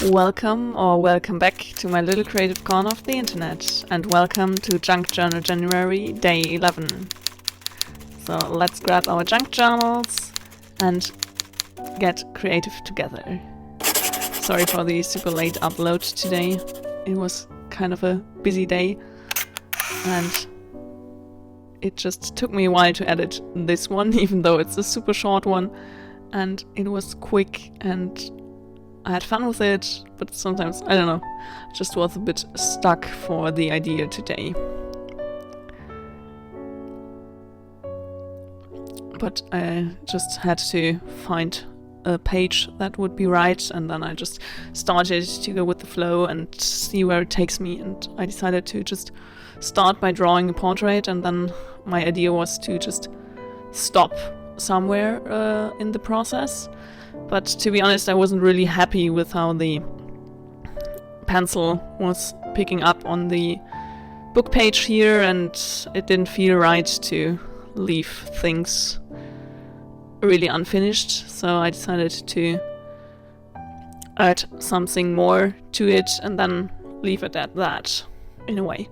Welcome or welcome back to my little creative corner of the internet, and welcome to Junk Journal January Day 11. So let's grab our junk journals and get creative together. Sorry for the super late upload today. It was kind of a busy day and it just took me a while to edit this one, even though it's a super short one, and it was quick and I had fun with it, but sometimes, I don't know, just was a bit stuck for the idea today. But I just had to find a page that would be right, and then I just started to go with the flow and see where it takes me, and I decided to just start by drawing a portrait, and then my idea was to just stop somewhere in the process. But to be honest, I wasn't really happy with how the pencil was picking up on the book page here, and it didn't feel right to leave things really unfinished, so I decided to add something more to it and then leave it at that, in a way.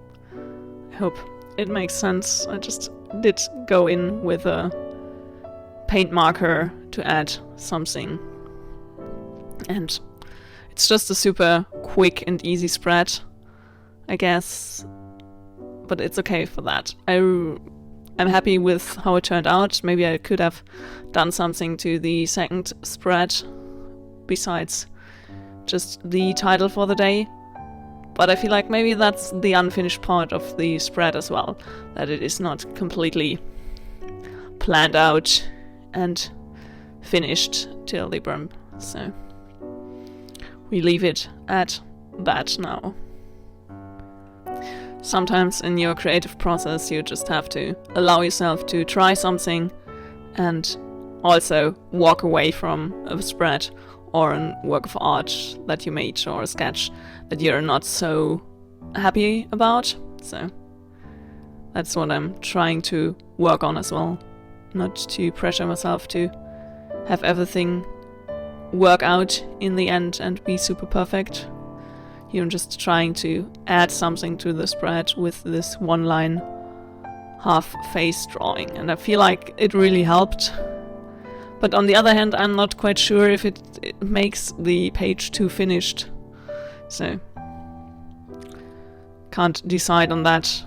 I hope it makes sense. I just did go in with a paint marker to add something, and it's just a super quick and easy spread, I guess, but it's okay for that. I'm happy with how it turned out. Maybe I could have done something to the second spread besides just the title for the day, but I feel like maybe that's the unfinished part of the spread as well, that it is not completely planned out and finished till the brim. So we leave it at that now. Sometimes in your creative process you just have to allow yourself to try something and also walk away from a spread or a work of art that you made or a sketch that you're not so happy about. So that's what I'm trying to work on as well. Not to pressure myself to have everything work out in the end and be super perfect. Here I'm just trying to add something to the spread with this one line half face drawing, and I feel like it really helped. But on the other hand, I'm not quite sure if it makes the page too finished, so can't decide on that.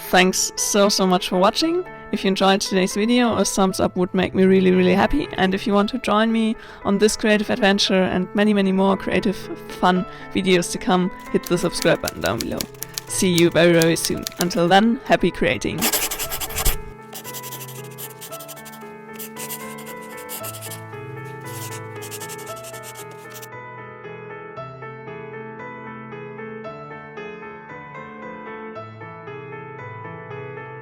Thanks so much for watching. If you enjoyed today's video, a thumbs up would make me really happy, and if you want to join me on this creative adventure and many more creative fun videos to come, hit the subscribe button down below. See you very soon. Until then, happy creating!